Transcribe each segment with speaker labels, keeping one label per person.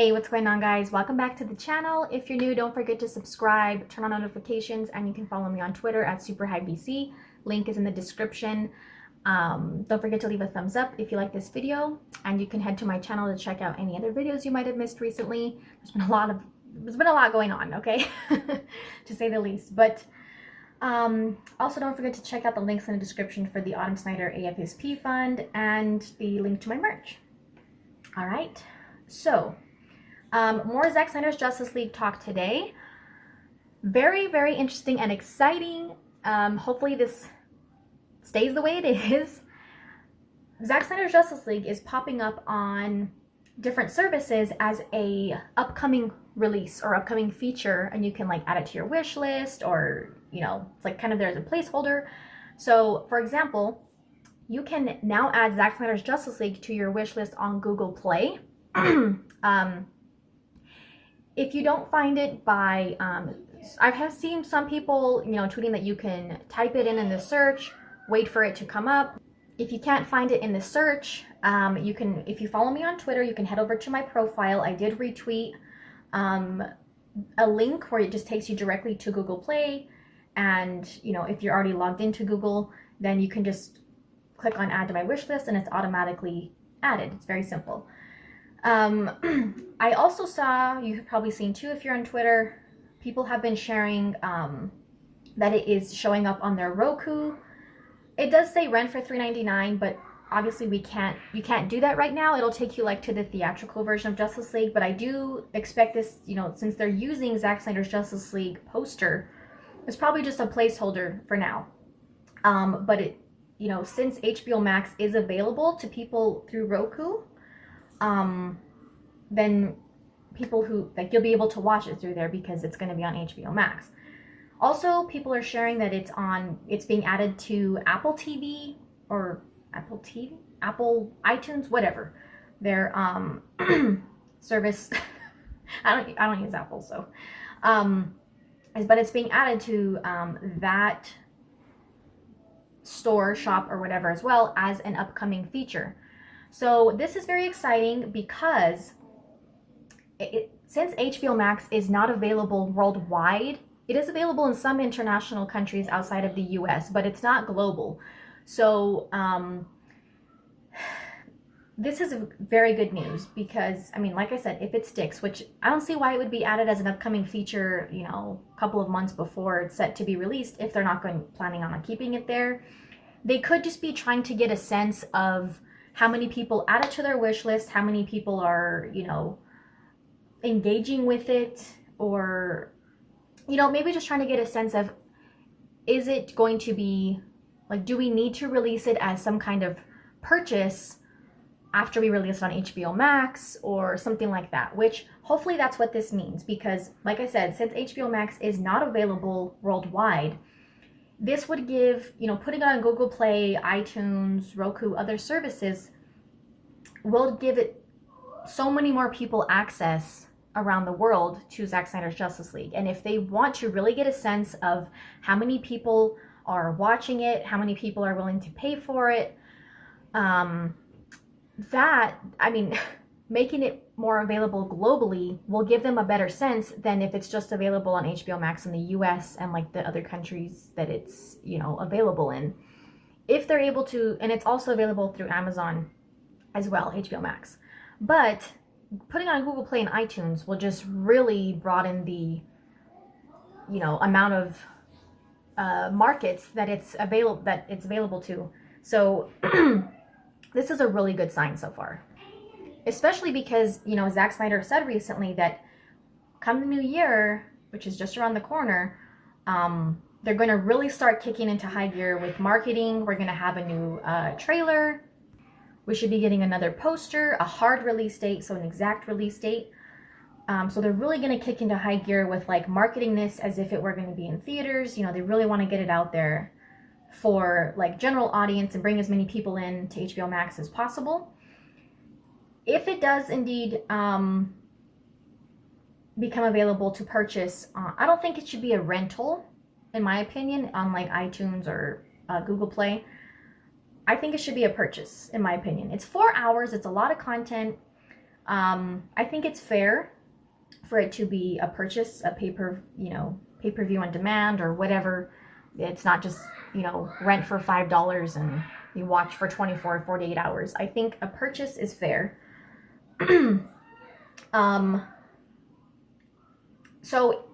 Speaker 1: Hey, what's going on, guys? Welcome back to the channel. If you're new, don't forget to subscribe, turn on notifications, and you can follow me on Twitter at SuperHighBC. Link is in the description. Don't forget to leave a thumbs up if you like this video, and you can head to my channel to check out any other videos you might have missed recently. There's been a lot going on, okay, to say the least. But also don't forget to check out the links in the description for the Autumn Snyder AFSP fund and the link to my merch. All right, so more Zack Snyder's Justice League talk today. Very, very interesting and exciting. Hopefully this stays the way it is. Zack Snyder's Justice League is popping up on different services as a upcoming release or upcoming feature, and you can like add it to your wish list, or you know, it's like kind of there as a placeholder. So for example, you can now add Zack Snyder's Justice League to your wish list on Google Play. If you don't find it by, I have seen some people, you know, tweeting that you can type it in the search, wait for it to come up. If you can't find it in the search, you can, if you follow me on Twitter, you can head over to my profile. I did retweet a link where it just takes you directly to Google Play. And, you know, if you're already logged into Google, then you can just click on add to my wish list and it's automatically added. It's very simple. I also saw, you've probably seen too if you're on Twitter, people have been sharing that it is showing up on their Roku. It does say rent for $3.99, but obviously you can't do that right now. It'll take you like to the theatrical version of Justice League, but I do expect this, you know, since they're using Zack Snyder's Justice League poster, it's probably just a placeholder for now. But it, you know, since HBO Max is available to people through Roku, then people who, like, you'll be able to watch it through there because it's going to be on HBO Max. Also, people are sharing that it's being added to Apple TV or Apple iTunes, whatever. Their service. I don't use Apple, so but it's being added to that store, shop, or whatever as well as an upcoming feature. So this is very exciting because since HBO Max is not available worldwide, it is available in some international countries outside of the US, but it's not global. So this is very good news because, I mean, like I said, if it sticks, which I don't see why it would be added as an upcoming feature, you know, a couple of months before it's set to be released, if they're not planning on keeping it there. They could just be trying to get a sense of how many people add it to their wish list, how many people are, you know, engaging with it, or, you know, maybe just trying to get a sense of, is it going to be, like, do we need to release it as some kind of purchase after we release it on HBO Max or something like that, which hopefully that's what this means, because like I said, since HBO Max is not available worldwide, this would give, you know, putting it on Google Play, iTunes, Roku, other services will give it so many more people access around the world to Zack Snyder's Justice League. And if they want to really get a sense of how many people are watching it, how many people are willing to pay for it, that, I mean, making it more available globally will give them a better sense than if it's just available on HBO Max in the US and like the other countries that it's, you know, available in. If they're able to, and it's also available through Amazon as well, HBO Max. But putting on Google Play and iTunes will just really broaden the, you know, amount of markets that it's available to. So this is a really good sign so far, especially because, you know, Zack Snyder said recently that come the new year, which is just around the corner, they're going to really start kicking into high gear with marketing. We're going to have a new trailer. We should be getting another poster, a hard release date, so an exact release date. So they're really going to kick into high gear with like marketing this as if it were going to be in theaters. You know, they really want to get it out there for like general audience and bring as many people in to HBO Max as possible. If it does indeed become available to purchase, I don't think it should be a rental, in my opinion, on like iTunes or Google Play. I think it should be a purchase, in my opinion. It's 4 hours. It's a lot of content. I think it's fair for it to be a purchase, a pay-per-view on demand or whatever. It's not just, rent for $5 and you watch for 24 or 48 hours. I think a purchase is fair. So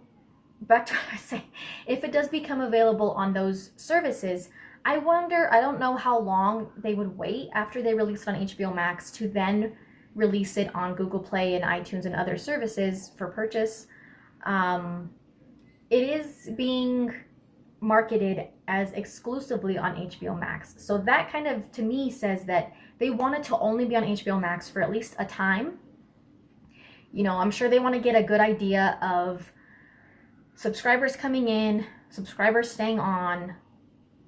Speaker 1: back to what I was saying, if it does become available on those services, I don't know how long they would wait after they release it on HBO Max to then release it on Google Play and iTunes and other services for purchase. It is being marketed as exclusively on HBO Max. So that kind of, to me, says that they want it to only be on HBO Max for at least a time. I'm sure they want to get a good idea of subscribers coming in, subscribers staying on,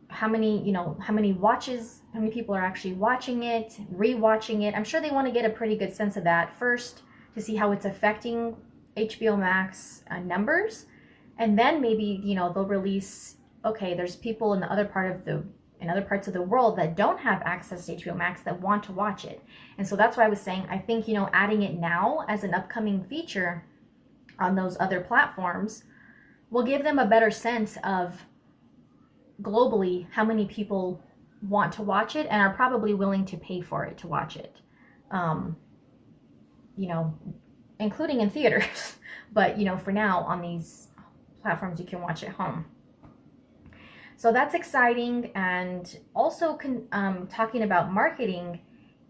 Speaker 1: how many watches, how many people are actually watching it, rewatching it. I'm sure they want to get a pretty good sense of that first to see how it's affecting HBO Max numbers. And then maybe, they'll release, okay, there's people in other parts of the world that don't have access to HBO Max that want to watch it. And so that's why I was saying, I think, adding it now as an upcoming feature on those other platforms will give them a better sense of globally how many people want to watch it and are probably willing to pay for it to watch it. Including in theaters. But, for now on these platforms you can watch at home. So that's exciting. And also talking about marketing,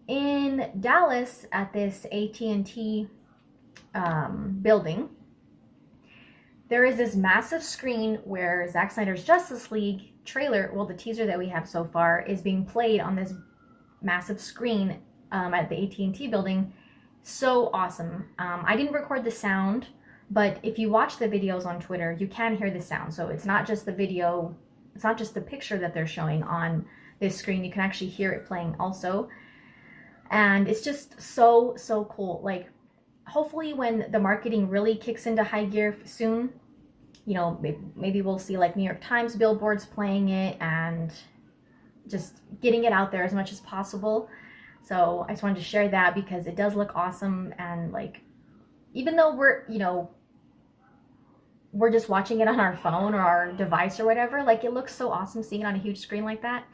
Speaker 1: in Dallas at this AT&T building, there is this massive screen where Zack Snyder's Justice League trailer, well, the teaser that we have so far, is being played on this massive screen at the AT&T building. So awesome. I didn't record the sound, but if you watch the videos on Twitter, you can hear the sound. So it's not just the video, it's not just the picture that they're showing on this screen. You can actually hear it playing also. And it's just so, so cool. Like, hopefully when the marketing really kicks into high gear soon, maybe we'll see like New York Times billboards playing it and just getting it out there as much as possible. So I just wanted to share that because it does look awesome. And like, even though we're just watching it on our phone or our device or whatever, like, it looks so awesome seeing it on a huge screen like that.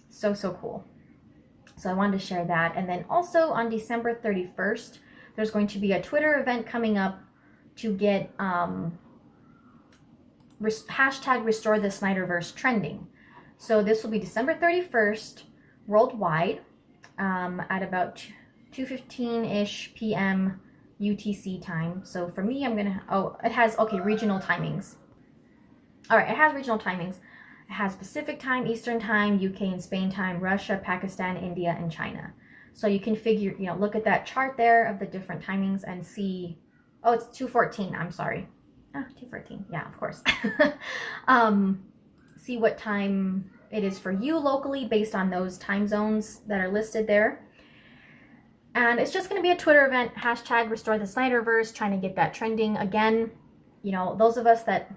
Speaker 1: So cool. So I wanted to share that. And then also on December 31st, there's going to be a Twitter event coming up to get hashtag Restore the Snyderverse trending. So this will be December 31st worldwide at about 2:15-ish p.m. UTC time. So for me, it has, regional timings. All right, it has regional timings. It has Pacific time, Eastern time, UK and Spain time, Russia, Pakistan, India, and China. So you can figure, look at that chart there of the different timings and see, it's 2:14, I'm sorry. 2:14, yeah, of course. See what time it is for you locally based on those time zones that are listed there. And it's just going to be a Twitter event, hashtag Restore the Snyderverse, trying to get that trending. Again, those of us that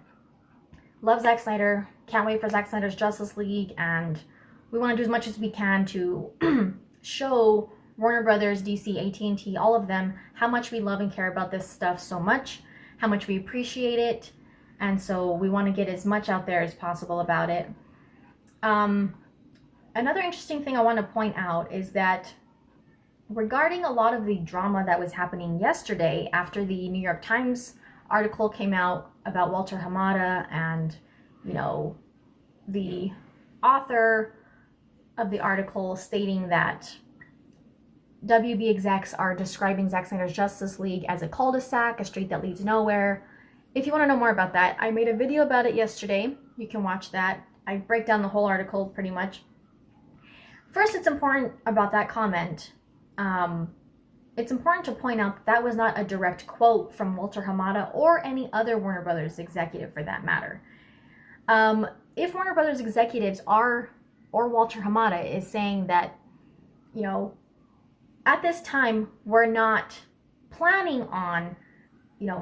Speaker 1: love Zack Snyder, can't wait for Zack Snyder's Justice League, and we want to do as much as we can to show Warner Brothers, DC, AT&T, all of them, how much we love and care about this stuff so much, how much we appreciate it, and so we want to get as much out there as possible about it. Another interesting thing I want to point out is that regarding a lot of the drama that was happening yesterday after the New York Times article came out about Walter Hamada and, the author of the article stating that WB execs are describing Zack Snyder's Justice League as a cul-de-sac, a street that leads nowhere. If you want to know more about that, I made a video about it yesterday. You can watch that. I break down the whole article pretty much. First, it's important about that comment. It's important to point out that was not a direct quote from Walter Hamada or any other Warner Brothers executive for that matter. If Warner Brothers executives or Walter Hamada is saying that, at this time, we're not planning on,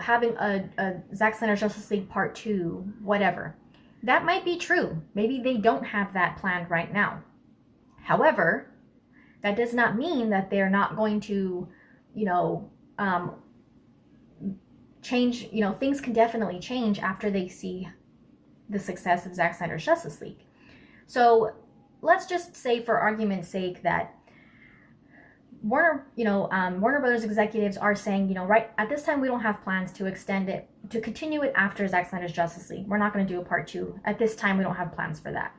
Speaker 1: having a Zack Snyder's Justice League Part 2, whatever. That might be true. Maybe they don't have that planned right now. However, That does not mean that they're not going to, you know, change. You know, things can definitely change after they see the success of Zack Snyder's Justice League. So let's just say, for argument's sake, that Warner Brothers executives are saying, right at this time, we don't have plans to extend it, to continue it after Zack Snyder's Justice League. We're not going to do a part 2. At this time, we don't have plans for that.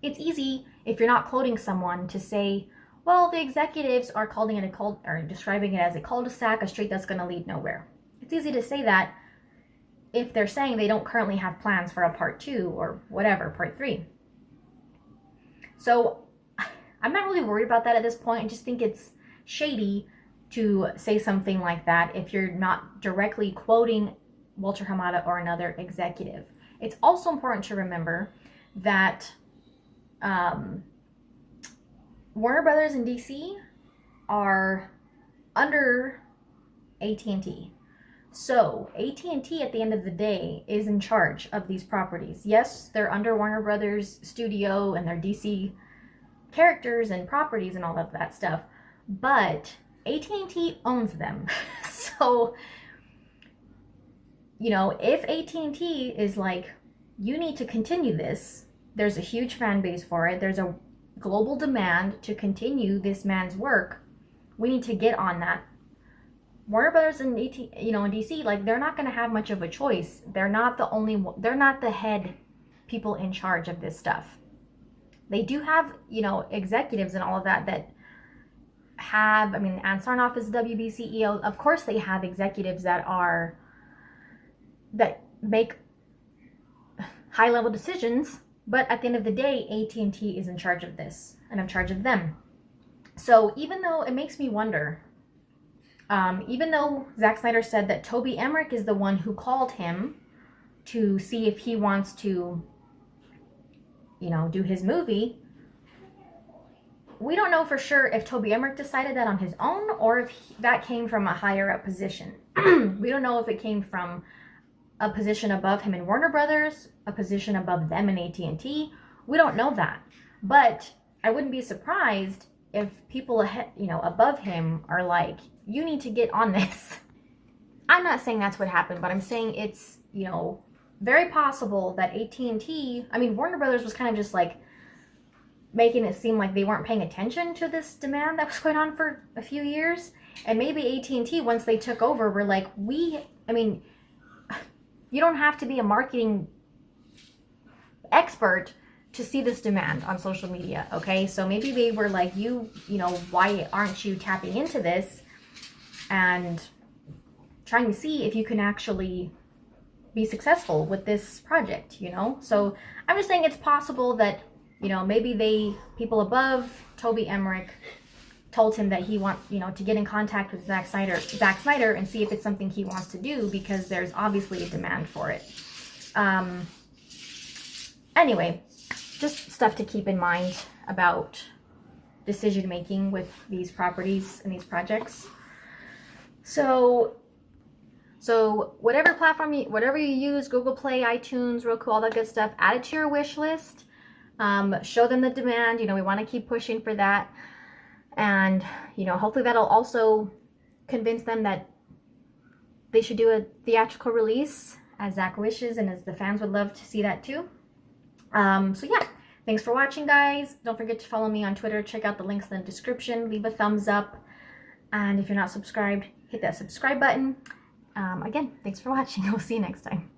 Speaker 1: It's easy, if you're not quoting someone, to say, well, the executives are calling it or describing it as a cul-de-sac, a street that's going to lead nowhere. It's easy to say that if they're saying they don't currently have plans for a part 2 or whatever, part 3. So I'm not really worried about that at this point. I just think it's shady to say something like that if you're not directly quoting Walter Hamada or another executive. It's also important to remember that Warner Brothers and DC are under AT&T. So AT&T at the end of the day is in charge of these properties. Yes, they're under Warner Brothers studio and their DC characters and properties and all of that stuff, but AT&T owns them. So, if AT&T is like, you need to continue this, there's a huge fan base for it, there's a global demand to continue this man's work, we need to get on that. Warner Brothers and and DC, like, they're not going to have much of a choice. They're not they're not the head people in charge of this stuff. They do have, executives and all of that have, Ann Sarnoff is the WB CEO. Of course they have executives that make high level decisions, but at the end of the day, AT&T is in charge of this and in charge of them. So even though it makes me wonder, even though Zack Snyder said that Toby Emmerich is the one who called him to see if he wants to, do his movie, we don't know for sure if Toby Emmerich decided that on his own or if that came from a higher up position. We don't know if it came from a position above him in Warner Brothers, a position above them in AT&T. We don't know that. But I wouldn't be surprised if people ahead, above him are like, you need to get on this. I'm not saying that's what happened, but I'm saying it's, very possible that AT&T, Warner Brothers was kind of just like making it seem like they weren't paying attention to this demand that was going on for a few years. And maybe AT&T, once they took over, were like, you don't have to be a marketing expert to see this demand on social media, okay? So maybe they were like, why aren't you tapping into this and trying to see if you can actually be successful with this project, So I'm just saying it's possible that, maybe people above Toby Emmerich told him that he to get in contact with Zack Snyder and see if it's something he wants to do, because there's obviously a demand for it. Anyway, just stuff to keep in mind about decision making with these properties and these projects. So whatever platform, whatever you use, Google Play, iTunes, Roku, all that good stuff, add it to your wish list. Show them the demand. We want to keep pushing for that. And, hopefully that'll also convince them that they should do a theatrical release, as Zach wishes and as the fans would love to see that too. So yeah, thanks for watching, guys. Don't forget to follow me on Twitter. Check out the links in the description. Leave a thumbs up. And if you're not subscribed, hit that subscribe button. Again, thanks for watching. We'll see you next time.